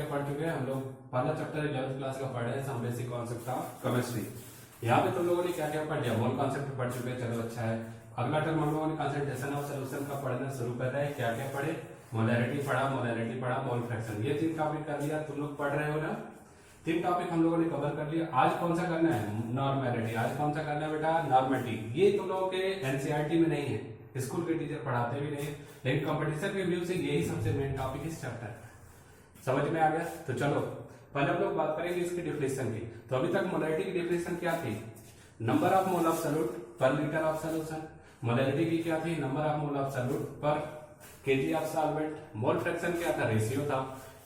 क्या पढ़ चुके हैं हम लोग। पहला चैप्टर 11th क्लास का पढ़े हैं, some basic concept of chemistry. यहाँ पे तुम लोगों ने क्या क्या पढ़ लिया, मोल कॉन्सेप्ट पढ़ चुके हैं, चलो अच्छा है। अगला टर्म हम लोगों ने कंसंट्रेशन ऑफ सॉल्यूशन का पढ़ना शुरू कर रहे हैं। क्या क्या पढ़े, मोलैरिटी पढ़ा, मोल फ्रैक्शन, ये 3 टॉपिक कर लिया। तुम लोग पढ़ रहे हो ना, 3 टॉपिक हम लोगों ने कवर कर लिया। आज कौन सा करना है, नॉर्मेलिटी। आज कौन सा करना है बेटा, नॉर्मेलिटी। ये तुम लोगों के एनसीईआरटी में नहीं है, स्कूल के टीचर पढ़ाते भी नहीं, लेकिन कंपटीशन के व्यू से यही सबसे मेन टॉपिक इस चैप्टर। समझ में आ गया? तो चलो पहले हम लोग बात करेंगे इसकी डिफिनेशन की। तो अभी तक मोलैरिटी की डिफिनेशन क्या थी, number of mole of solute per litre of solution. Molarity की क्या थी, number of mole of solute per KG of solvent. Mole fraction क्या था, रेशियो था,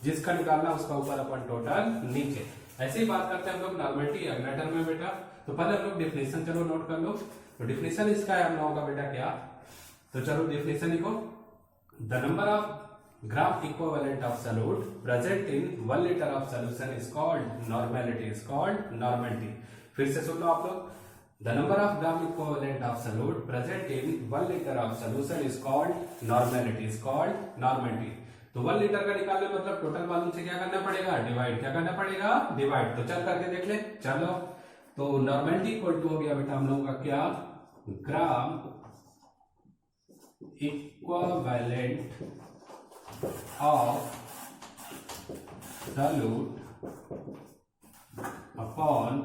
जिसका निकालना उसका ऊपर अपन टोटल नीचे। ऐसे ही बात करते हैं हम लोग नॉर्मेलिटी अगला टर्म में बेटा। तो पहले हम लोग डिफिनेशन चलो नोट कर लो। तो डिफिनेशन इसका है हम लोगों का बेटा क्या, तो चलो डिफिनेशन लिखो। The number of gram equivalent of solute present in 1 litre of solution is called normality, is called normality. फिर से सुन लो आप लोग, the number of gram equivalent of solute present in 1 litre of solution is called normality, is called normality. तो 1 litre का निकालने मतलब total volume से क्या करना पड़ेगा, डिवाइड। क्या करना पड़ेगा, डिवाइड। तो चल करके देख ले, चलो। तो नॉर्मेलिटी इक्वल टू हो गया बेटा हम लोगों का क्या, gram equivalent of solute upon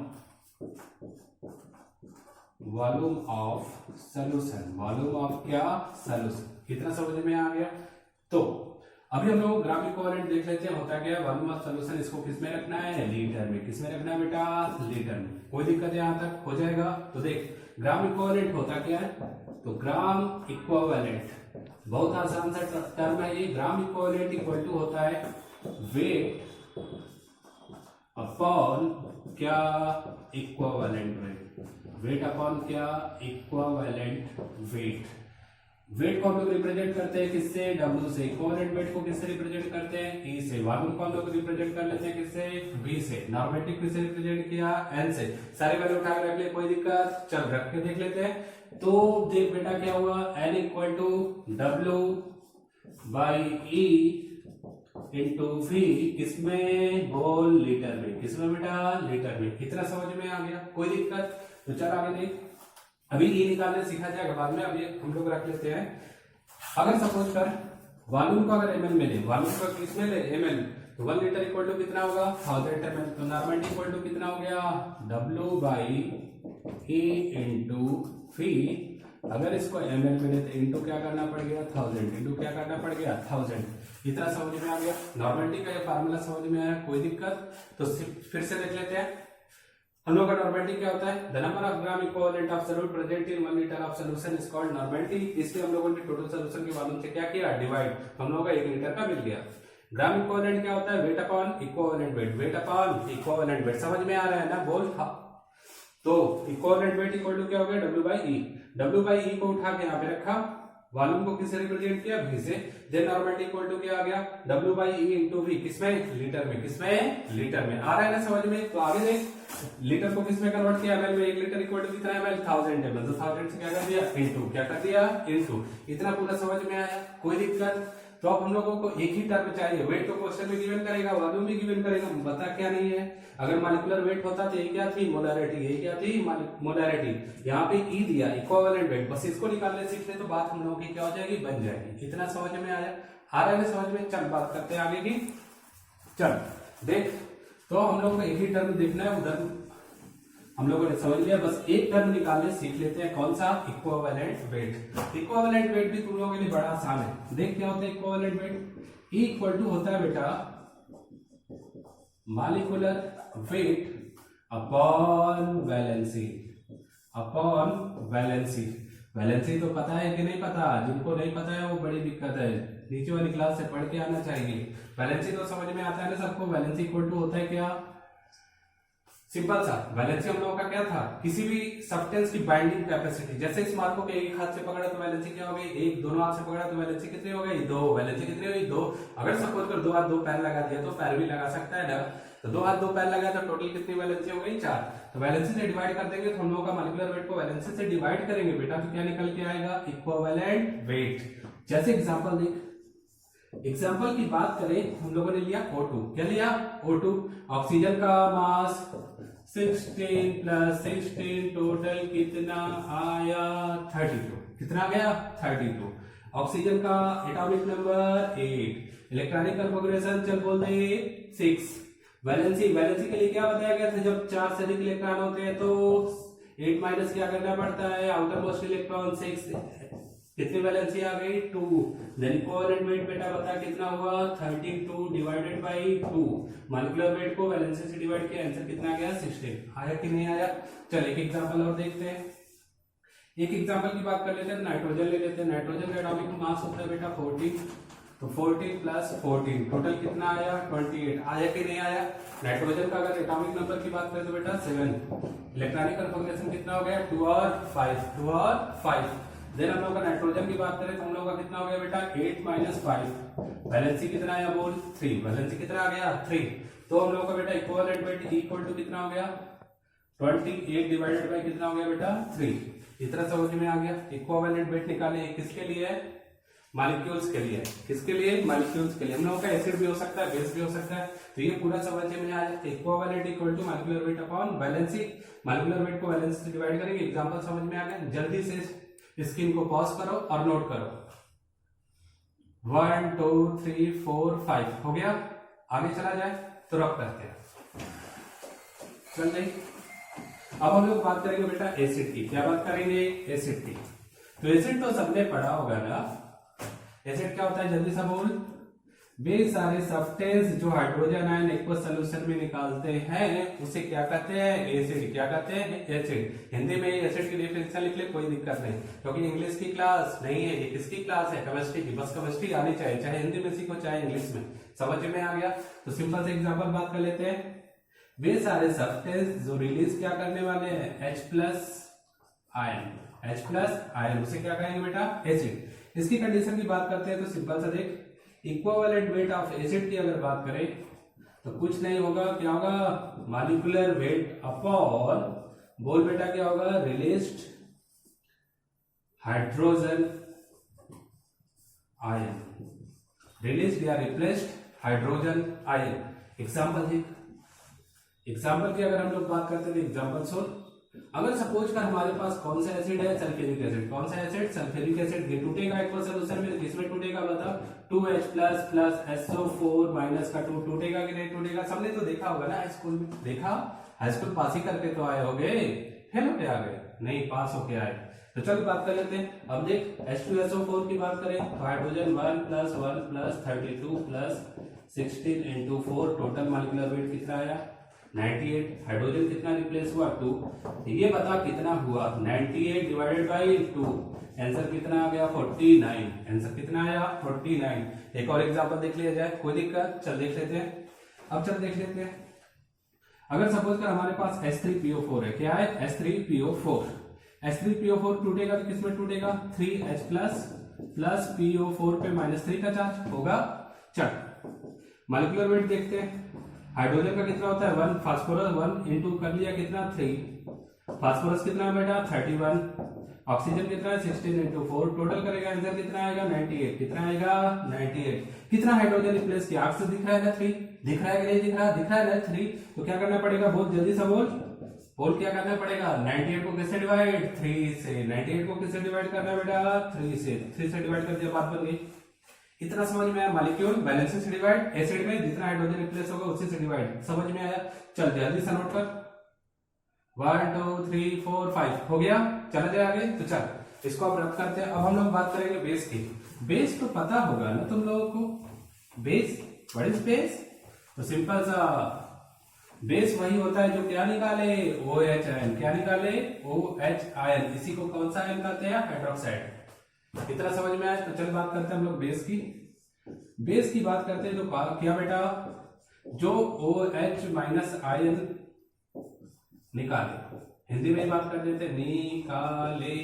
volume of solution. Volume of क्या, सॉल्यूशन। कितना समझ में आ गया? तो अभी हम लोग ग्राम इक्विवेलेंट देख लेते हैं, होता क्या है, वॉल्यूम ऑफ सॉल्यूशन इसको किस में रखना है, लीटर में। किस में रखना है बेटा, लीटर में। कोई दिक्कत है यहां तक, हो जाएगा। तो देख ग्राम इक्विवेलेंट होता क्या है, तो ग्राम इक्विवेलेंट बहुत आसान सा टर्म है ये। ग्राम इक्विवेलेंट इक्वल टू होता है वेट अपॉन क्या, इक्विवेलेंट वेट। वेट अपॉन क्या, इक्विवेलेंट वेट। वेट को हम लोग रिप्रेजेंट करते हैं किससे, W से। इक्विवेलेंट वेट को किससे रिप्रेजेंट करते हैं, E से। वॉल्यूम को हम लोग रिप्रेजेंट कर लेते हैं किससे, V से। नॉर्मेलिटी किससे रिप्रेजेंट किया, N से। सारे वैल्यू उठा के रख ले, कोई दिक्कत, चल रख के देख लेते हैं। तो देख बेटा क्या हुआ, N equal to W by E into V, किसमें, बोल लीटर में। किसमें बेटा, लीटर में। कितना समझ में आ गया, कोई दिक्कत? तो चल आगे देख, अभी ये निकालने सीखा जाएगा बाद में, अभी हम लोग रख लेते हैं। अगर सपोज कर वॉल्यूम को अगर ml में ले, वॉल्यूम को किसमें ले, ml, तो 1 लीटर इक्वल टू कितना होगा, 1000 ml। तो नॉर्मेलिटी इक्वल टू कितना हो गया, W by E into V। अगर इसको ml में ले तो इंटू क्या करना पड़ गया, 1000। इंटू क्या करना पड़ गया, 1000। इतना समझ में आ गया। नॉर्मेलिटी का ये फार्मूला समझ में आया, कोई दिक्कत? तो फिर से देख लेते हैं हम लोग का। नॉर्मेलिटी क्या होता है, the number of gram equivalent of solute present in 1 litre of solution is called normality. इसलिए हम लोगों ने टोटल सॉल्यूशन के वॉल्यूम से क्या किया, डिवाइड। हम लोगों का 1 लीटर का मिल गया। ग्राम इक्विवेलेंट क्या होता है, wait upon equivalent wait. Wait upon equivalent wait, समझ में आ रहा है ना, बोल। हाँ, तो इक्विवेलेंट वेट इक्वल टू क्या हो गया, W by E। W by E को उठा के यहाँ पे रखा, वॉल्यूम को किससे रिप्रेजेंट किया, V से। देन नॉर्मेलिटी इक्वल टू क्या आ गया, W by E into V, किसमें, लीटर में। किसमें, लीटर में। आ रहा है ना समझ में? तो आगे देख, लीटर को किसमें कन्वर्ट किया, ml में। 1 लीटर इक्वल टू कितना ml, 1000 ml। तो 1000 से क्या कर दिया, इंटू। क्या कर दिया, इंटू। इतना पूरा समझ में आया, कोई दिक्कत? तो अब हम लोगों को एक ही टर्म चाहिए। वेट तो क्वेश्चन में गिवन करेगा, वॉल्यूम भी गिवन करेगा, बता क्या नहीं है। अगर मॉलिक्यूलर वेट होता तो ये क्या थी, मोलैरिटी। ये क्या थी, मोलैरिटी। यहाँ पे E दिया, इक्विवेलेंट वेट। बस इसको निकालने सीखते तो बात हम लोगों की क्या हो जाएगी, बन जाएगी। इतना समझ में आया, आ रहा है ना समझ में? चल बात करते हैं आगे की। चल देख, तो हम लोग को एक ही टर्म देखना है, उधर हम लोगों ने समझ लिया। बस एक टर्म निकालने सीख लेते हैं, कौन सा, इक्विवेलेंट वेट। इक्विवेलेंट वेट भी तुम लोगों के लिए बड़ा आसान है। देख क्या होता है equivalent weight, E equal to होता है बेटा molecular weight upon valency. Upon valency. Valency तो पता है कि नहीं पता? जिनको नहीं पता है वो बड़ी दिक्कत है, नीचे वाली क्लास से पढ़ के आना चाहिए। वैलेंसी तो समझ में आता है ना सबको। वैलेंसी इक्वल टू होता है क्या, सिंपल सा। वैलेंसी हम लोगों का क्या था, किसी भी सब्सटेंस की बाइंडिंग कैपेसिटी। जैसे इस मार्क को एक हाथ से पकड़ा तो वैलेंसी क्या हो गई, 1। दोनों हाथ से पकड़ा तो वैलेंसी कितनी हो गई, 2। वैलेंसी कितनी हुई, 2। अगर सपोज कर 2 हाथ 2 पैर लगा दिया तो पैर भी लगा सकता है ना। तो 2 हाथ 2 पैर लगा तो टोटल कितनी वैलेंसी हो गई, 4। तो वैलेंसी से डिवाइड कर देंगे तो हम लोगों का मॉलिक्यूलर वेट को वैलेंसी से डिवाइड करेंगे बेटा, तो क्या निकल के आएगा, इक्विवेलेंट वेट। जैसे एग्जांपल देख, एग्जाम्पल की बात करें, हम लोगों ने लिया O2। क्या लिया? O2। ऑक्सीजन का मास 16 प्लस 16 टोटल कितना आया? 32। कितना गया? 32। ऑक्सीजन का एटॉमिक नंबर 8, इलेक्ट्रॉनिक कन्फिगरेशन चल बोल दे 6। वैलेंसी के लिए क्या बताया गया था? जब 4 से अधिक इलेक्ट्रॉन होते हैं तो 8 माइनस क्या करना पड़ता है? Outer most electron 6। कितनी वैलेंसी आ गई? 2। देन इक्विवेलेंट वेट बेटा बता कितना हुआ? 32 डिवाइडेड बाई 2। मॉलिक्यूलर वेट को वैलेंसी से डिवाइड किया, आंसर कितना गया? 16। आया कि नहीं आया? चल एक एग्जांपल और देखते हैं। एक एग्जांपल की बात कर लेते हैं, नाइट्रोजन ले लेते हैं। नाइट्रोजन का एटॉमिक मास होता है बेटा 14, तो 14 प्लस 14 टोटल कितना आया? 28। आया कि नहीं आया? नाइट्रोजन का अगर एटॉमिक नंबर की बात करें तो बेटा 7। इलेक्ट्रॉनिक कन्फिगरेशन कितना हो गया? 2 और 5। देन हम लोग का नाइट्रोजन की बात करें तो हम लोग का कितना हो गया बेटा? 8 माइनस 5। वैलेंसी कितना आया बोल? 3। वैलेंसी कितना आ गया? 3। तो हम लोग का बेटा इक्विवेलेंट वेट इक्वल टू कितना हो गया? 28 डिवाइडेड बाई कितना हो गया बेटा? 3। इतना समझ में आ गया। इक्विवेलेंट वेट निकाले किसके लिए है? मॉलिक्यूल्स के लिए। किसके लिए? मॉलिक्यूल्स के लिए। हम लोगों का एसिड भी हो सकता है, बेस भी हो सकता है, तो ये पूरा समझ में आ जाए। Equivalent equal to molecular weight upon valency. Molecular weight को वैलेंसी से डिवाइड करेंगे। एग्जांपल समझ में आ गया। जल्दी से स्क्रीन को पॉज करो और नोट करो। 1 2 3 4 5 हो गया। आगे चला जाए तो रब करते हैं। चल नहीं, अब हम लोग बात करेंगे बेटा एसिड की। क्या बात करेंगे? एसिड की। तो एसिड तो सबने पढ़ा होगा ना। एसिड क्या होता है? जल्दी से बोल। वे सारे सब्सटेंस जो हाइड्रोजन आयन एक्वस सॉल्यूशन में निकालते हैं उसे क्या कहते हैं? एसिड। क्या कहते हैं? एसिड। हिंदी में एसिड की डेफिनेशन लिख ले, कोई दिक्कत नहीं, क्योंकि इंग्लिश की क्लास नहीं है ये। किसकी क्लास है? केमिस्ट्री की। बस केमिस्ट्री आनी चाहिए, चाहे हिंदी में सीखो चाहे इंग्लिश में। समझ में आ गया? तो सिंपल से एग्जाम्पल बात कर लेते हैं। वे सारे सब्सटेंस जो रिलीज क्या करने वाले हैं? H प्लस आयन, उसे क्या कहेंगे बेटा? एसिड। इसकी कंडीशन की बात करते हैं तो सिंपल सा देख, इक्विवेलेंट वेट ऑफ एसिड की अगर बात करें तो कुछ नहीं होगा। क्या होगा? मॉलिक्यूलर वेट अपॉन, बोल बेटा क्या होगा? Released hydrogen ion. रिलीज्ड या रिप्लेस्ड हाइड्रोजन आयन। एग्जाम्पल की अगर हम लोग बात करते हैं तो एग्जाम्पल सुन। अगर सपोज कर हमारे पास कौन सा एसिड है? Sulphuric acid. कौन सा एसिड? Sulphuric acid. ये टूटेगा एक्वस सॉल्यूशन में, किसमें टूटेगा बता? 2H plus plus SO4 minus का 2 टूटेगा कि नहीं टूटेगा? सबने तो देखा होगा ना हाई स्कूल में। देखा? हाई स्कूल पास ही करके तो आए होगे, फेल होके आ गए? नहीं, पास होके आए। तो चल बात कर लेते हैं। अब देख H2SO4 की बात करें तो hydrogen 1 plus 32 plus 16 into 4 total molecular weight कितना आया? 98। हाइड्रोजन कितना रिप्लेस हुआ? 2। ये बता कितना हुआ? 98 डिवाइडेड बाई 2। आंसर कितना आ गया? 49। आंसर कितना आया? 49। एक और एग्जांपल देख लिया जाए, कोई दिक्कत? चल देख लेते हैं। अब चल देख लेते हैं। अगर सपोज कर हमारे पास H3PO4 है। क्या है? H3PO4। H3PO4 टूटेगा तो किसमें टूटेगा? 3H प्लस प्लस PO4 पे -3 का चार्ज होगा। चल मॉलिक्यूलर वेट देखते हैं। हाइड्रोजन का कितना होता है? 1। फास्फोरस 1 इंटू कर लिया कितना? 3। फास्फोरस कितना है बेटा? 31। ऑक्सीजन कितना है? 16 इंटू 4 टोटल करेगा, आंसर कितना आएगा? 98। कितना आएगा? 98। कितना हाइड्रोजन रिप्लेस किया? आंख से दिख रहा है ना? 3। दिख रहा है कि नहीं दिख रहा? दिख रहा है ना 3। तो क्या करना पड़ेगा? बहुत जल्दी से बोल क्या करना पड़ेगा? 98 को किससे डिवाइड? 3 से। 98 को किससे डिवाइड करना बेटा? 3 से। 3 से डिवाइड कर दिया, बात बन गई। इतना समझ में आया? मॉलिक्यूल वैलेंसी से डिवाइड, एसिड में जितना हाइड्रोजन रिप्लेस होगा उसी से डिवाइड। समझ में आया? चल जल्दी से नोट कर। 1 2 3 4 5 हो गया। चला जाए आगे। तो चल इसको अब रब करते हैं। अब हम लोग बात करेंगे बेस की। बेस तो पता होगा ना तुम लोगों को? Base, what is base? तो सिंपल सा बेस वही होता है जो क्या निकाले? OH ion. क्या निकाले? OH ion. इसी को कौन सा आयन कहते हैं? हाइड्रोक्साइड। इतना समझ में आया? तो चल बात करते हैं हम लोग बेस की। बेस की बात करते हैं तो क्या बेटा? जो OH माइनस आयन निकाले, हिंदी में बात कर देते निकाले।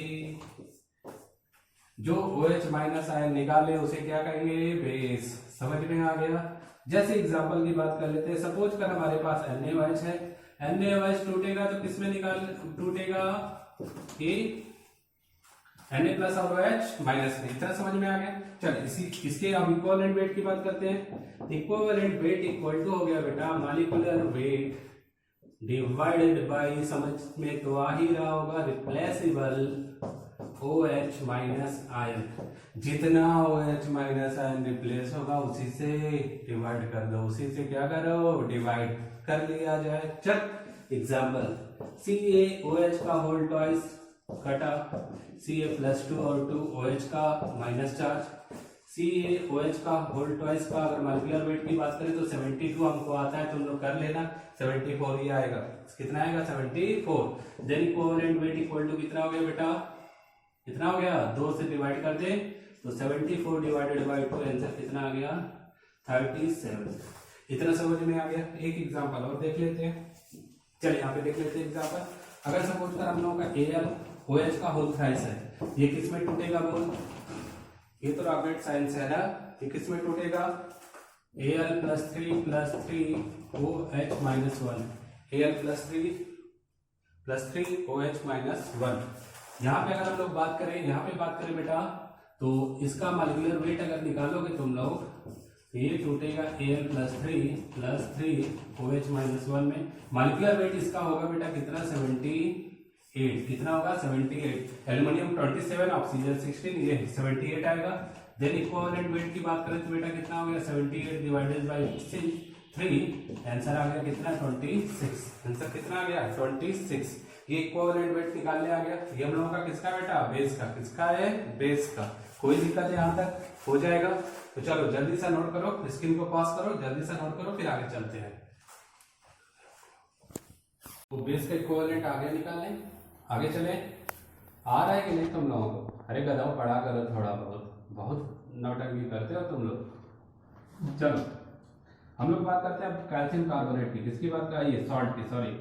जो OH माइनस आयन निकाले उसे क्या कहेंगे? बेस। समझ में आ गया? जैसे एग्जांपल की बात कर लेते हैं। सपोज कर हमारे पास NaOH है। NaOH टूटेगा तो किसमें टूटेगा? Na प्लस और OH माइनस में, इतना समझ में आ गया। चल इसके अब इक्विवेलेंट वेट की बात करते हैं। इक्विवेलेंट वेट इक्वल टू हो गया बेटा मॉलिक्यूलर वेट डिवाइडेड बाय, समझ में तो आ ही रहा होगा, रिप्लेसेबल OH माइनस आयन। जितना OH माइनस आयन रिप्लेस होगा उसी से डिवाइड कर दो, उसी से क्या करो डिवाइड कर लिया जाए। चल एग्जाम्पल, CaOH का होल ट्वाइस कटा, Ca प्लस 2 और 2 OH का माइनस चार्ज, CaOH का होल ट्वाइस का अगर मॉलिक्यूलर वेट की बात करें तो 72 हमको आता है, तुम लोग कर लेना, 74 ही आएगा। कितना आएगा 74। Then equivalent weight equal to कितना हो गया बेटा, कितना हो गया, 2 से डिवाइड कर दे तो 74 डिवाइडेड बाय 2 आंसर कितना आ गया 37। इतना समझ में आ गया। एक एग्जांपल और देख लेते हैं। चलिए यहाँ पे देख लेते हैं एग्जांपल। अगर सपोज कर हम लोगों का AlOH का होल थ्राइस है, ये किस में टूटेगा बोल, ये तो रॉकेट साइंस है ना, ये किस में टूटेगा, Al plus 3 OH minus 1, Al plus 3 OH minus 1। यहाँ पे अगर हम लोग बात करें, यहाँ पे बात करें बेटा, तो इसका मॉलिक्यूलर वेट अगर निकालोगे तुम लोग, ये टूटेगा Al प्लस 3 OH माइनस 1 में। मॉलिक्यूलर वेट इसका होगा बेटा कितना 78, कितना होगा 78। एल्युमिनियम 27, ऑक्सीजन 16, ये 78 आएगा। देन इक्विवेलेंट वेट की बात करें तो बेटा कितना हो गया 78 डिवाइडेड बाय 3, आंसर आ गया कितना 26। आंसर कितना आ गया 26। ये इक्विवेलेंट वेट निकालने आ गया। ये हम लोगों का किसका बेटा, बेस का। किसका है, बेस का। कोई दिक्कत है यहाँ तक, हो जाएगा। तो चलो जल्दी से नोट करो, स्क्रीन को पॉज करो, जल्दी से नोट करो, फिर आगे चलते हैं। तो बेस का इक्विवेलेंट आगे निकालें, आगे चले। आ रहा है कि नहीं तुम लोगों को? अरे गधाओ पढ़ा करो थोड़ा बहुत नौटंकी करते हो तुम लोग। चलो हम लोग बात करते हैं अब कैल्शियम कार्बोनेट की। किसकी बात कर, ये सॉल्ट की, सॉरी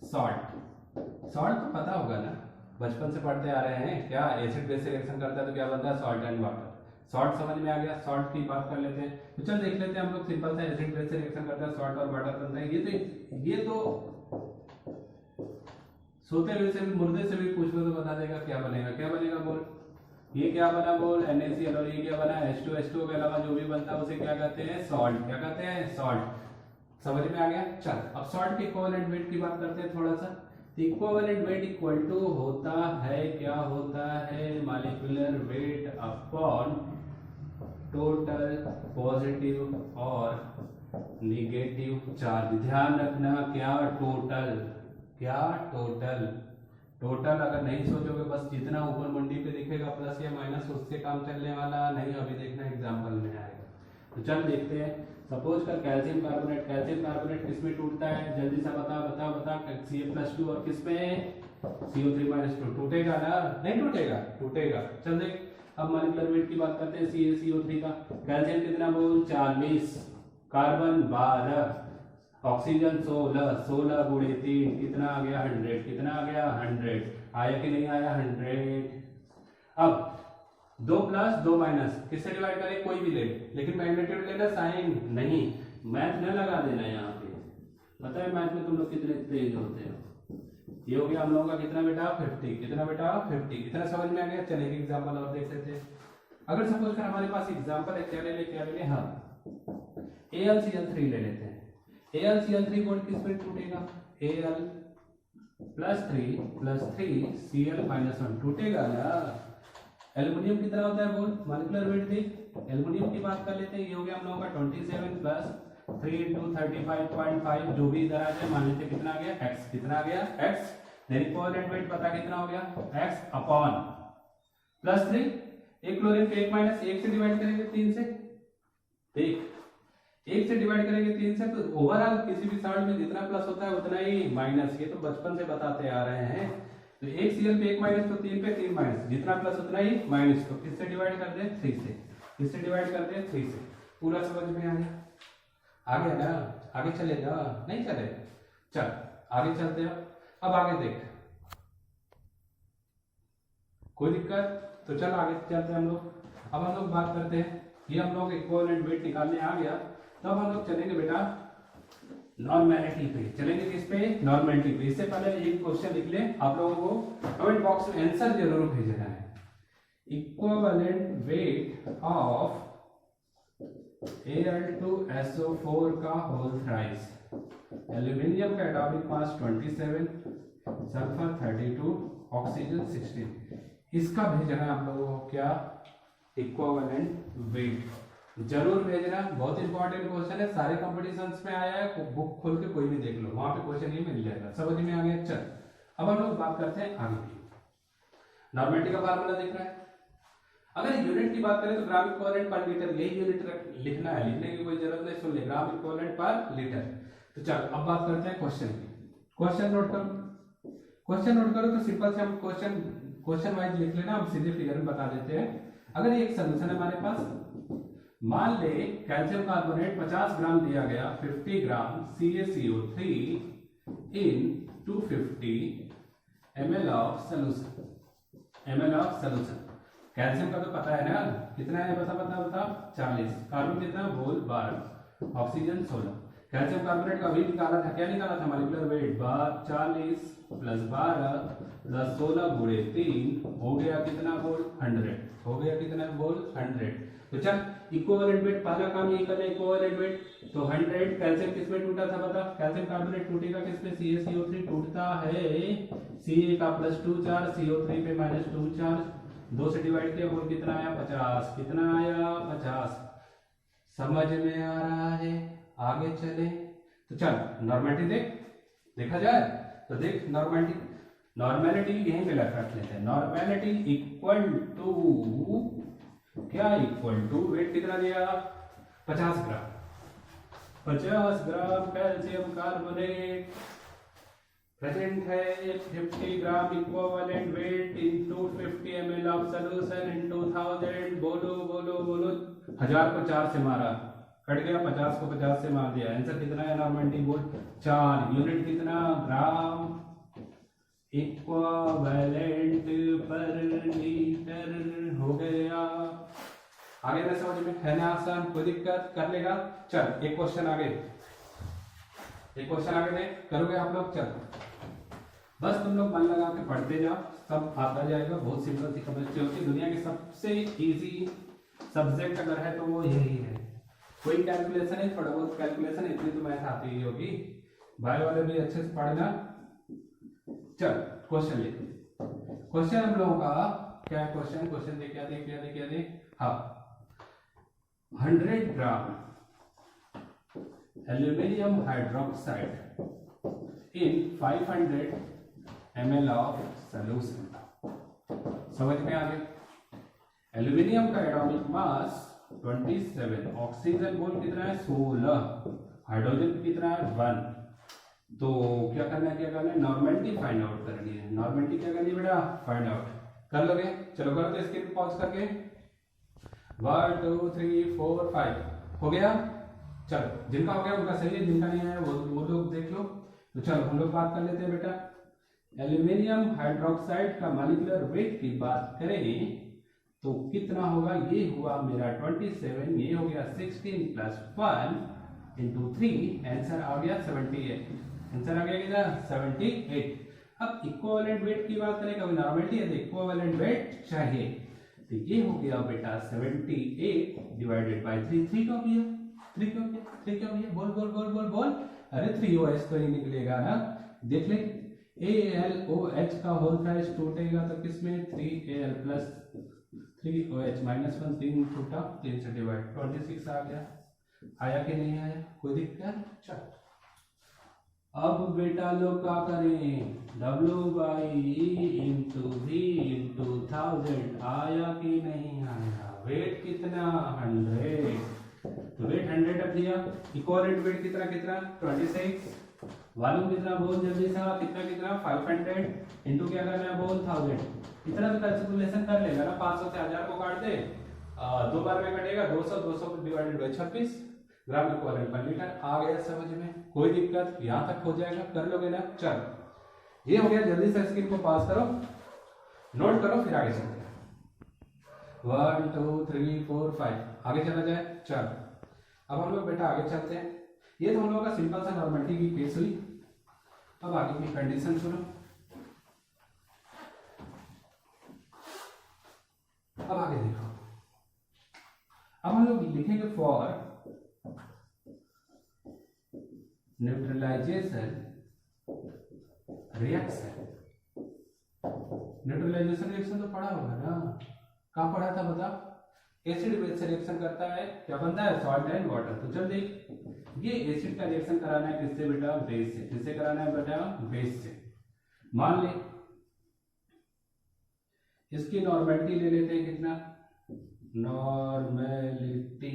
सॉल्ट तो पता होगा ना, बचपन से पढ़ते आ रहे हैं। क्या एसिड बेस रिएक्शन करता है तो क्या बनता है, सॉल्ट एंड वाटर। सॉल्ट समझ में आ गया, सॉल्ट की बात कर लेते हैं। तो चल देख लेते हैं हम लोग, सिंपल सा एसिड बेस रिएक्शन करता है, सॉल्ट और वाटर बनता है। ये तो सोते हुए से भी, मुर्दे से भी पूछ लो तो बता देगा क्या बनेगा। क्या बनेगा बोल, ये क्या बना बोल, NaCl, और ये क्या बना H2SO के अलावा जो भी बनता है उसे क्या कहते हैं, सॉल्ट। क्या कहते हैं, सॉल्ट। समझ में आ गया। चल अब सॉल्ट के इक्विवेलेंट वेट की बात करते हैं थोड़ा सा। इक्विवेलेंट वेट इक्वल टू होता है, क्या होता है, molecular weight upon total positive और निगेटिव चार्ज। ध्यान रखना, क्या टोटल अगर नहीं सोचोगे, बस जितना ऊपर मुंडी पे दिखेगा प्लस या माइनस उससे काम चलने वाला नहीं। अभी देखना एग्जांपल में आएगा। तो चल देखते हैं। सपोज कर कैल्शियम कार्बोनेट किस में टूटता है, जल्दी से बता। Ca+2 और किस में, CO3-2। टूटेगा ना, नहीं टूटेगा। चल देख, अब मॉलिक्यूलर वेट की बात करते हैं CaCO3 का। कैल्शियम कितना बोल 40, कार्बन 12, ऑक्सीजन 16 गुणे 3 कितना आ गया 100। कितना आ गया 100, आया कि नहीं आया 100। अब 2 प्लस 2 माइनस किससे डिवाइड करें, कोई भी ले, लेकिन मैग्नीट्यूड लेना, साइन नहीं। मैथ न लगा देना यहाँ पे, पता है मैथ में तुम लोग कितने तेज होते हो। ये हो गया हम लोगों का कितना बेटा 50। कितना बेटा 50। इतना समझ में आ गया। चलिए एग्जाम्पल और देख लेते हैं। अगर सपोज कर हमारे पास एग्जाम्पल है, क्या ले ले, हाँ AlCl3 ले लेते हैं। AlCl3 बॉन्ड किस में टूटेगा, Al प्लस 3 Cl-1 टूटेगा ना। एल्युमिनियम कितना होता है बोल, मॉलिक्यूलर वेट देख। एल्युमिनियम की बात कर लेते हैं। ये हो गया हम लोगों का 27 प्लस 3 × 35.5, जो भी इधर आ जाए मान लेते कितना आ गया x। कितना आ गया x। देन इक्विवेलेंट वेट पता कितना हो गया, x अपॉन प्लस 3। एक क्लोरीन पे 1 माइनस, 1 से डिवाइड करेंगे 3 से, देख 1 से डिवाइड करेंगे 3 से, तो ओवरऑल किसी भी सॉल्ट में जितना प्लस होता है उतना ही माइनस। ये तो बचपन से बताते आ रहे हैं। तो 1 Cl पे 1 माइनस, तो 3 पे 3 माइनस, जितना प्लस उतना ही माइनस। तो किससे डिवाइड कर दे 3 से, किससे डिवाइड कर दे 3 से। पूरा समझ में आ गया, आ गया ना। आगे चलेगा, नहीं चले, चल आगे चलते हैं। अब आगे देख, कोई दिक्कत, तो चल आगे चलते हैं हम लोग। अब हम लोग बात करते हैं, ये हम लोग इक्विवेलेंट वेट निकालने आ गया। तब हम लोग चलेंगे बेटा नॉर्मेलिटी पे चलेंगे, किस पे? नॉर्मेलिटी पे। इससे पहले एक क्वेश्चन लिख ले, आप लोगों को कमेंट बॉक्स में आंसर जरूर भेजना है। इक्विवेलेंट वेट ऑफ Al2SO4 का होल थ्राइस, एल्यूमिनियम का एटॉमिक मास 27, सल्फर 32, ऑक्सीजन 16, इसका भेजना है आप लोगों को क्या? इक्विवेलेंट वेट जरूर भेजना। बहुत इंपॉर्टेंट क्वेश्चन है, सारे कॉम्पिटिशन्स में आया है, बुक खोल के कोई भी देख लो, वहां पे क्वेश्चन ये मिल जाएगा। समझ में आ गया? चल अब हम लोग बात करते हैं आगे की। नॉर्मेलिटी का फार्मूला देख रहा है। अगर यूनिट की बात करें तो ग्राम इक्विवेलेंट पर लीटर, यही यूनिट लिखना है, लिखने की कोई जरूरत नहीं, सुन ले, ग्राम इक्विवेलेंट पर लीटर। तो चल अब बात करते हैं क्वेश्चन की। क्वेश्चन नोट करो, क्वेश्चन नोट करो तो सिंपल से हम क्वेश्चन वाइज लिख लेना, हम सीधे फिगर में बता देते हैं। अगर ये एक सोल्यूशन है हमारे पास, मान ले कैल्शियम कार्बोनेट 50 ग्राम दिया गया, 50 ग्राम CaCO3 in 250 ml of solution. Calcium का तो पता है ना, कितना है? बता 40, कार्बन कितना? बोल 12, ऑक्सीजन 16। कैल्शियम कार्बोनेट का वेट निकाला था, क्या निकाला था? मॉलिक्यूलर वेट 40 प्लस 12 प्लस 16 गुणे 3 हो गया कितना? बोल 100। हो गया कितना? बोल 100। तो चल इक्विवेलेंट वेट, पहला काम यही करना है, इक्विवेलेंट वेट। तो 100 कैल्शियम किसमें टूटा था बता? कैल्शियम कार्बोनेट टूटेगा किसमें? CaCO3 टूटता है Ca का +2 चार्ज, CO3 पे -2 चार्ज, 2 से डिवाइड किया, बोल कितना आया? 50। कितना आया? 50। समझ में आ रहा है? आगे चले तो चल नॉर्मेलिटी देखा जाए तो देख, नॉर्मेलिटी यहीं पे रख लेते हैं। नॉर्मेलिटी इक्वल टू क्या? इक्वल टू वेट कितना दिया? 50 ग्राम। 50 ग्राम कैल्शियम कार्बोनेट प्रेजेंट है, 50 gram equivalent weight into 50 ml of solution into 1000। बोलो बोलो बोलो, 1000 को 4 से मारा, कट गया, 50 को 50 से मार दिया, आंसर कितना है? नॉर्मेलिटी बोल 4। यूनिट कितना? ग्राम इक्विवेलेंट पर लीटर हो गया। आगे ना समझ में है ना? आसान, कोई दिक्कत? कर लेगा। चल एक क्वेश्चन आगे देख, करोगे आप लोग? चल बस तुम लोग मन लगा के पढ़ते जाओ, सब आता जाएगा। बहुत सिंपल सी केमिस्ट्री होती है, दुनिया की सबसे इजी सब्जेक्ट अगर है तो वो यही है। कोई कैलकुलेशन है, थोड़ा बहुत कैलकुलेशन, इतनी तो मैथ आती ही होगी। बायो वाले भी अच्छे से पढ़ना। चल क्वेश्चन लिख। क्वेश्चन हम लोगों का क्या है? क्वेश्चन देख, क्या दे? हाँ, 100 gram aluminium hydroxide in 500 ml of solution. समझ में आ गया? एल्यूमिनियम का एटॉमिक मास 27, ऑक्सीजन बोल कितना है? 16, हाइड्रोजन कितना है? 1। तो क्या करना है? नॉर्मेलिटी फाइंड आउट करनी है। नॉर्मेलिटी क्या करनी है बेटा? फाइंड आउट कर लोगे? चलो करो तो स्क्रीन पॉज करके 1 2 3 4 5 हो गया। चलो जिनका हो गया उनका सही है, जिनका नहीं आया वो लोग देख लो। तो चलो हम लोग बात कर लेते हैं बेटा। एल्यूमिनियम हाइड्रोक्साइड का मॉलिक्यूलर वेट की बात करें तो कितना होगा? ये हुआ मेरा 27, ये हो गया 16 प्लस 1 इंटू 3, आंसर आ गया 78। आंसर आ गया कितना? 78। अब इक्विवेलेंट वेट की बात करें, कभी नॉर्मेलिटी है तो इक्विवेलेंट वेट चाहिए, तो ये हो गया बेटा 78 डिवाइडेड बाय 3। 3 क्यों किया? 3 क्यों किया? बोल बोल बोल बोल बोल। अरे 3OH तो ही निकलेगा ना। देख ले, ALOH का होल थ्राइस टूटेगा तो किसमें? 3Al प्लस 3OH -1, 3 टूटा, 3 से डिवाइड, 26 आ गया। आया कि नहीं आया? कोई दिक्कत? चल अब बेटा लोग क्या करें? W/E इंटू V इंटू 1000 आया कि नहीं आया? वेट कितना? 100। तो वेट 100 रख दिया। इक्विवेलेंट वेट कितना 26। वॉल्यूम कितना? बोल जल्दी सा, कितना 500 इंटू क्या करना है? बोल 1000। इतना तो कैलकुलेशन कर लेगा ना, 500 से 1000 को काट दे, 2 बार में कटेगा, 200 divided by 26 gram equivalent per litre. आ गया समझ में? कोई दिक्कत? यहाँ तक हो जाएगा, कर लोगे ना? चल ये हो गया, जल्दी से स्क्रीन को पास करो, नोट करो, फिर आगे चलते हैं। 1 2 3 4 5 आगे चला जाए। चल अब हम लोग बेटा आगे चलते हैं। ये तो हम लोगों का सिंपल सा नॉर्मलिटी की केस हुई। अब आगे की कंडीशन सुनो। अब आगे देखो, अब हम लोग लिखेंगे for neutralisation reaction. Neutralisation reaction तो पढ़ा होगा ना, कहाँ पढ़ा था बता। एसिड बेस से रिएक्शन करता है, क्या बनता है, सॉल्ट एंड वाटर। तो चल देख, ये एसिड का रिएक्शन कराना है किससे बेटा, बेस से। किससे कराना है बेटा, बेस से। मान ले इसकी नॉर्मेलिटी ले लेते हैं, कितना नॉर्मेलिटी,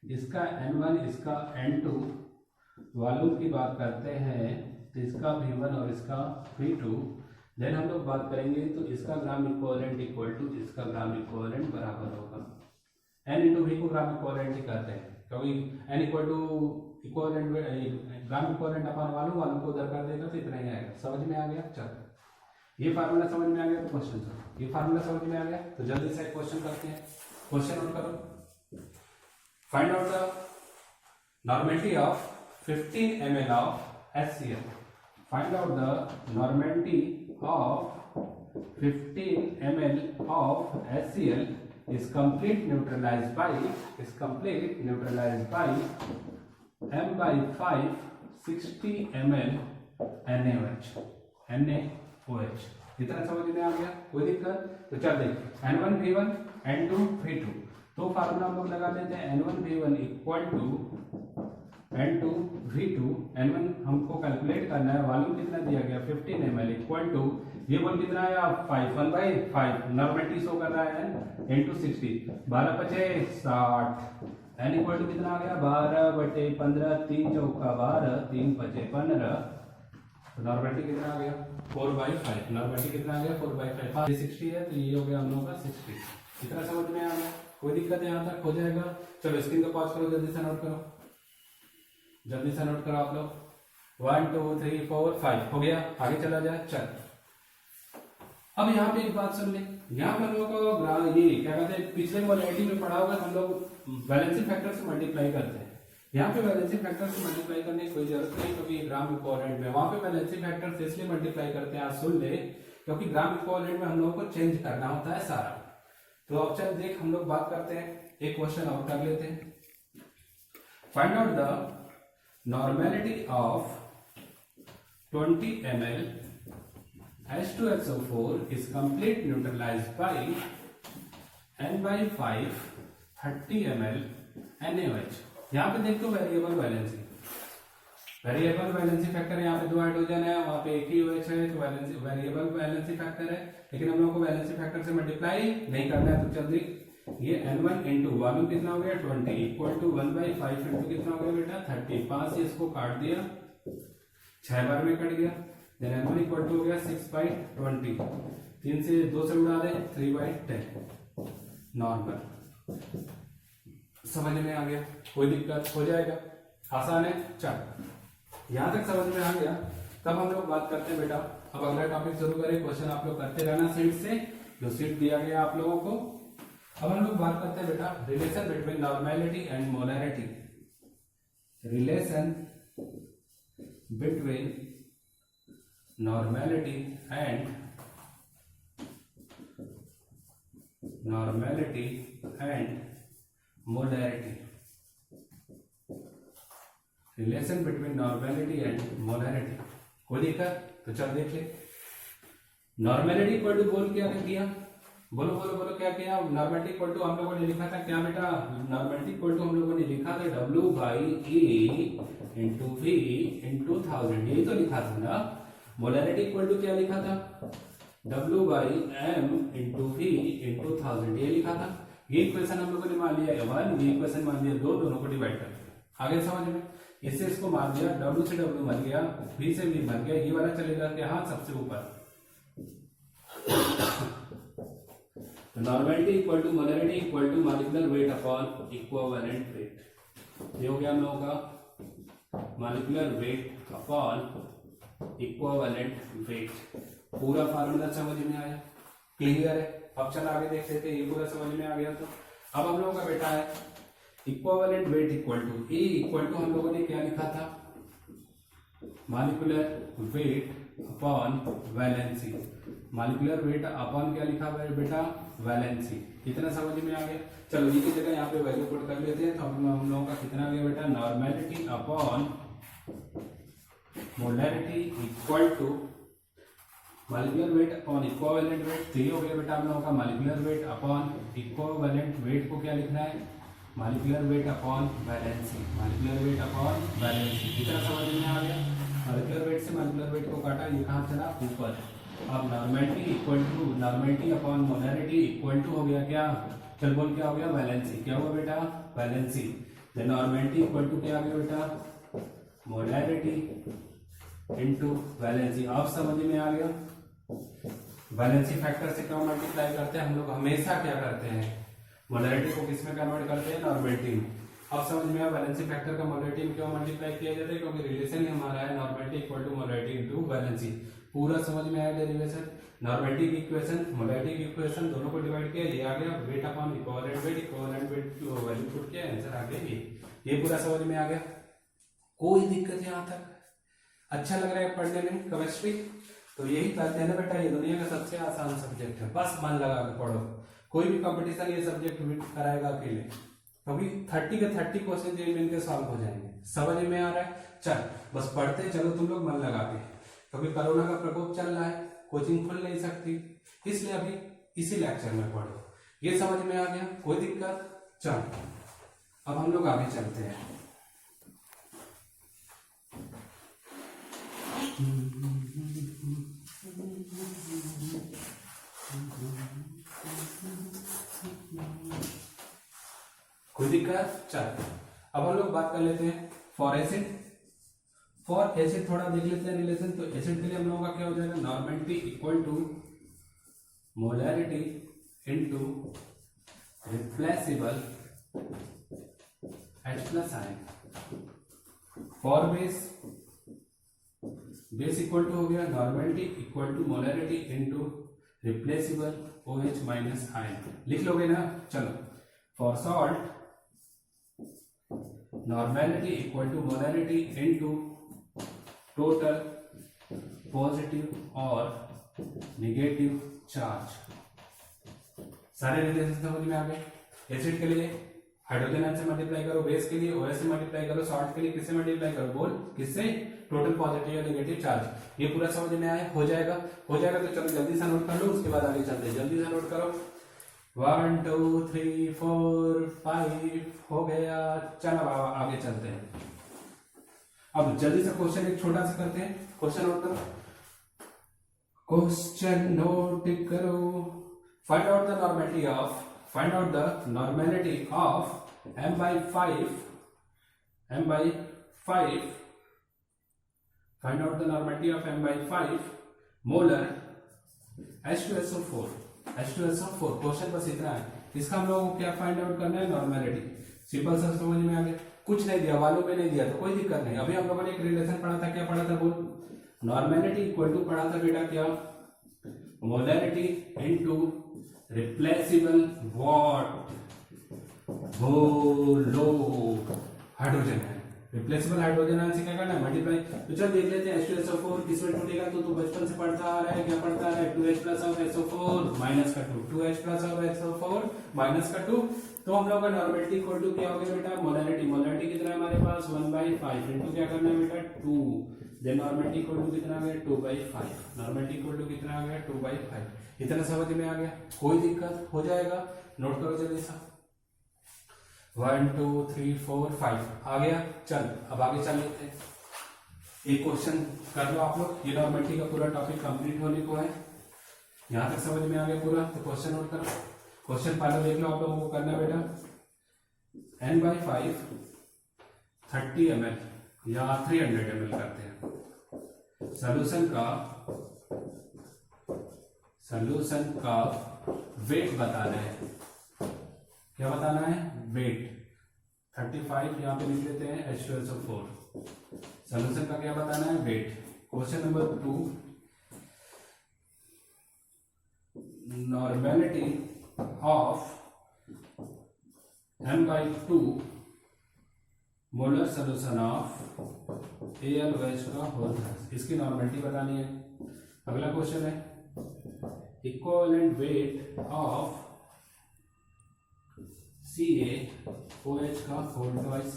इसका N1 इसका N2, वॉल्यूम की बात करते हैं तो इसका V1 और इसका V2। देन हम लोग बात करेंगे तो इसका ग्राम इक्विवेलेंट इक्वल टू इसका ग्राम इक्विवेलेंट बराबर होगा N इंटू V को ग्राम इक्विवेलेंट ही करते हैं, क्योंकि N equal to equivalent gram equivalent upon volume को उधर कर देगा तो इतना ही आएगा। समझ में आ गया। चल ये फार्मूला समझ में आ गया तो क्वेश्चन करो। ये फार्मूला समझ में आ गया तो जल्दी से क्वेश्चन करते हैं। क्वेश्चन नोट करो। Find out the normality of 15 ml of HCl. Find out the normality of 15 ml of HCl is complete neutralized by m by 5 60 ml NaOH। इतना समझ में आ गया, कोई दिक्कत। तो चल देख, N1 V1 N2 V2, तो फार्मूला हम लोग लगा देते हैं N1 V1 equal to N2 V2। N1 हमको कैलकुलेट करना है, वॉल्यूम कितना दिया गया 15 ml इक्वल टू, ये बोल कितना है 5 1/5 नॉर्मलिटी शो कर रहा है N2 60, 12 पचे 60, N इक्वल टू कितना आ गया 12/15, 3 चौका 12, 3 पचे 15, तो नॉर्मलिटी कितना आ गया 4/5। नॉर्मलिटी कितना आ गया 4/5। 60 है तो ये हो गया हम लोगों का 60। इतना समझ में आ गया, कोई दिक्कत यहाँ तक हो जाएगा। चलो स्क्रीन को पॉज करो, जल्दी से नोट करो, जल्दी से नोट करो आप लोग। 1 2 3 4 5 हो गया, आगे चला जाए। चल अब यहाँ पे एक बात सुन ले, यहाँ पे हम लोग को ये क्या कहते हैं, पिछले मोलैरिटी में पढ़ा होगा, हम लोग वैलेंसी फैक्टर से मल्टीप्लाई करते हैं। यहाँ पे वैलेंसी फैक्टर से मल्टीप्लाई करने की कोई जरूरत नहीं, क्योंकि ग्राम इक्विवेलेंट में, वहां पे वैलेंसी फैक्टर से इसलिए मल्टीप्लाई करते हैं, आज सुन ले, क्योंकि ग्राम इक्विवेलेंट में हम लोगों को चेंज करना होता है सारा। तो अब चल देख, हम लोग बात करते हैं, एक क्वेश्चन और कर लेते हैं। Find out the normality of 20 ml H2SO4 is complete neutralized by N by 5 30 ml NaOH। यहाँ पे देख तो वेरिएबल वैलेंसी फैक्टर, यहाँ पे 2 हाइड्रोजन है, वहां पे एक ही OH है, तो वेरिएबल वैलेंसी फैक्टर है, लेकिन हम लोग को वैलेंसी फैक्टर से मल्टीप्लाई नहीं करना है। तो चल देख, ये N1 इंटू वॉल्यूम कितना हो गया 20 इक्वल टू 1/5 इंटू कितना हो गया बेटा 30। 5 से इसको काट दिया, 6 बार में कट गया। देन N1 इक्वल टू हो गया 6/20, 3 से 2 से उड़ा दे 3/10 नॉर्मल। समझ में आ गया, कोई दिक्कत हो जाएगा, आसान है। चल यहां तक समझ में आ गया, तब हम लोग बात करते हैं बेटा, अब अगला टॉपिक शुरू करें। क्वेश्चन आप लोग करते रहना सीट से, जो सीट दिया गया आप लोगों को। अब हम लोग बात करते हैं बेटा, relation between normality and molarity. Relation between normality and molarity. Relation between normality and molarity, कोई दिक्कत। तो चल देख ले, नॉर्मेलिटी इक्वल टू बोल क्या किया, बोलो बोलो बोलो क्या किया। नॉर्मेलिटी इक्वल टू हम लोगों ने लिखा था क्या बेटा, नॉर्मेलिटी इक्वल टू हम लोगों ने लिखा था W/E इंटू V इंटू 1000, यही तो लिखा था ना। मोलैरिटी इक्वल टू क्या लिखा था, W/M इंटू V इंटू 1000, ये लिखा था। ये इक्वेशन हम लोगों ने मान लिया 1, ये इक्वेशन मान लिया 2, दोनों को डिवाइड कर दिया। आगे समझ में, इससे इसको मान दिया, W से W मर गया, V से V मर गया, ये वाला चलेगा क्या, हाँ सबसे ऊपर। तो normality equal to molarity equal to molecular weight upon equivalent weight. ये हो गया हम लोगों का molecular weight upon equivalent weight. पूरा फार्मूला समझ में आया, क्लियर है। अब चल आगे देख लेते हैं, ये पूरा समझ में आ गया। तो अब हम लोगों का बेटा है equivalent weight equal to E equal to हम लोगों ने क्या लिखा था, molecular weight upon valency. Molecular weight upon क्या लिखा हुआ है बेटा, वैलेंसी। कितना समझ में आ गया। चलो ये की जगह यहाँ पे वैल्यू पुट कर लेते हैं, तो हम लोगों का कितना आ गया बेटा, normality upon molarity equal to molecular weight upon equivalent weight. तो ये हो गया बेटा हम लोगों का molecular weight upon equivalent weight को क्या लिखना है, molecular weight upon valency. Molecular weight upon valency कितना समझ में आ गया। मॉलिक्यूलर वेट से मॉलिक्यूलर वेट को काटा, ये कहाँ चला, ऊपर। अब normality equal to normality upon molarity equal to हो गया क्या, चल बोल क्या हो गया, वैलेंसी। क्या हुआ बेटा, वैलेंसी। नॉर्मेलिटी इक्वल टू क्या आ गया बेटा, मोलैरिटी इनटू वैलेंसी। अब समझ में आ गया। वैलेंसी फैक्टर से क्यों मल्टीप्लाई करते हैं हम लोग, हमेशा क्या करते हैं, मोलैरिटी को किस में कन्वर्ट करते हैं, नॉर्मेलिटी में। अब समझ में आया वैलेंसी फैक्टर का मोलैरिटी में क्यों मल्टीप्लाई किया जाता है, क्योंकि रिलेशन ही हमारा है normality equal to molarity into valency. पूरा समझ में आया डेरिवेशन। नॉर्मेलिटी की इक्वेशन, मोलैरिटी की इक्वेशन, दोनों को डिवाइड किया, ये आ गया weight upon equivalent weight, equivalent weight की वैल्यू पुट किया, आंसर आ गया ये पूरा समझ में आ गया। कोई दिक्कत यहाँ तक, अच्छा लग रहा है पढ़ने में केमिस्ट्री। तो यही कहते हैं ना बेटा, ये दुनिया का सबसे आसान सब्जेक्ट है, बस मन लगा के पढ़ो। कोई भी कंपटीशन ये सब्जेक्ट कराएगा अकेले, कभी 30 के 30 क्वेश्चन जो इनके सॉल्व हो जाएंगे। समझ में आ रहा है, चल बस पढ़ते चलो तुम लोग मन लगा के। कभी कोरोना का प्रकोप चल रहा है, कोचिंग खुल नहीं सकती, इसलिए अभी इसी लेक्चर में पढ़ो। ये समझ में आ गया, कोई दिक्कत। चल अब हम लोग आगे चलते हैं। कोई दिक्कत। चल अब हम लोग बात कर लेते हैं फॉर एसिड। फॉर एसिड थोड़ा देख लेते हैं रिलेशन। तो एसिड के लिए हम लोगों का क्या हो जाएगा, normality equal to molarity into replaceable H plus ion. For base, base equal to हो गया normality equal to molarity into replaceable OH minus ion. लिख लोगे ना, चलो। For salt normality equal to molarity into total positive और negative charge. सारे relation समझ में आ गए। एसिड के लिए हाइड्रोजन आयन से मल्टीप्लाई करो, बेस के लिए OH से मल्टीप्लाई करो, सॉल्ट के लिए किससे मल्टीप्लाई करो, बोल किससे, टोटल पॉजिटिव और नेगेटिव चार्ज। ये पूरा समझ में आया, हो जाएगा। तो चलो जल्दी से नोट कर लो, उसके बाद आगे चलते हैं। जल्दी से नोट करो। 1 2 3 4 5 हो गया। चलो बाबा आगे चलते हैं। अब जल्दी से क्वेश्चन एक छोटा सा करते हैं। क्वेश्चन नोट करो, क्वेश्चन नोट करो। Find out the normality of m by 5 find out the normality of m by 5 molar H2SO4। Question बस इतना है, इसका हम लोगों को क्या फाइंड आउट करना है, नॉर्मेलिटी। सिंपल सा समझ में आ गया। कुछ नहीं दिया, वालों में नहीं दिया तो कोई दिक्कत नहीं। अभी हम लोगों ने एक रिलेशन पढ़ा था, क्या पढ़ा था बोल, नॉर्मेलिटी इक्वल टू पढ़ा था बेटा क्या, मोलैरिटी इनटू रिप्लेसेबल व्हाट, बोलो हाइड्रोजन है। रिप्लेसेबल हाइड्रोजन आयन से क्या करना है, मल्टीप्लाई। तो चल देख लेते हैं H2SO4 किसमें टूटेगा। तो तू बचपन से पढ़ता आ रहा है, क्या पढ़ता आ रहा है, 2H plus of SO4 minus का 2, 2H plus of SO4 minus का 2। तो हम लोग का नॉर्मेलिटी इक्वल टू क्या हो गया बेटा, मोलैरिटी कितना है हमारे पास 1/5 इनटू क्या करना है बेटा 2। देन नॉर्मेलिटी इक्वल टू कितना आ गया 2/5। नॉर्मेलिटी इक्वल टू कितना आ गया 2/5। इतना समझ में आ गया, कोई दिक्कत, हो जाएगा। नोट करो जल्दी सा। 1 2 3 4 5 आ गया। चल अब आगे चल लेते हैं। एक क्वेश्चन कर लो आप लोग, ये नॉर्मेलिटी का पूरा टॉपिक कंप्लीट होने को है। यहां तक समझ में आ गया पूरा, तो क्वेश्चन नोट करो। क्वेश्चन पहले देख लो आप लोगों को करना बेटा, n/5 30 ml या 300 ml करते हैं। सॉल्यूशन का वेट बताना है। क्या बताना है, वेट। 35 यहाँ पे लिख लेते हैं H2SO4। सॉल्यूशन का क्या बताना है, wait. Question number 2, normality of m/2 molar solution of AlOH का होल मास, इसकी नॉर्मेलिटी बतानी है। अगला क्वेश्चन है इक्विवेलेंट वेट ऑफ CaOH का होल ट्वाइस,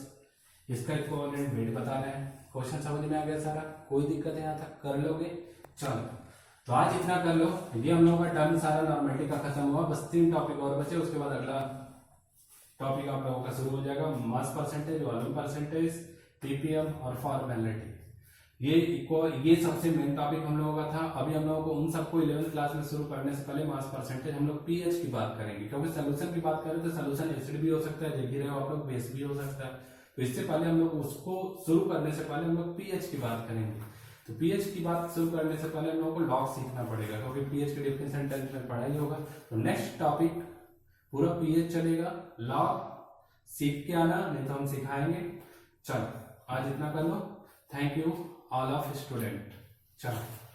इसका इक्विवेलेंट वेट बताना है। क्वेश्चन समझ में आ गया सारा, कोई दिक्कत है यहाँ तक, कर लोगे? चलो तो आज इतना कर लो, ये हम लोगों का टर्म सारा नॉर्मेलिटी का खत्म हुआ, बस 3 टॉपिक और बचे, उसके बाद अगला टॉपिक आप लोगों का शुरू हो जाएगा, mass percentage, volume percentage, ppm और फॉर्मेलिटी। ये सबसे मेन टॉपिक हम लोगों का था। अभी हम लोगों को उन सबको 11th क्लास में शुरू करने से पहले मास परसेंटेज हम लोग पीएच की बात करेंगे, क्योंकि सोल्यूशन की बात करें तो सोल्यूशन एसिड भी हो सकता है, देख ही रहे हो आप लोग, बेस भी हो सकता है। तो इससे पहले हम लोग उसको शुरू करने से पहले हम लोग पीएच की बात करेंगे। तो पीएच की बात शुरू करने से पहले हम लोगों को लॉग सीखना पड़ेगा, क्योंकि पीएच के डिफरेंस एंड टेंस में पढ़ा ही होगा। तो नेक्स्ट टॉपिक पूरा पीएच चलेगा, लॉग सीख के आना, नहीं तो हम सिखाएंगे। चलो आज इतना कर लो, thank you all of student. चलो।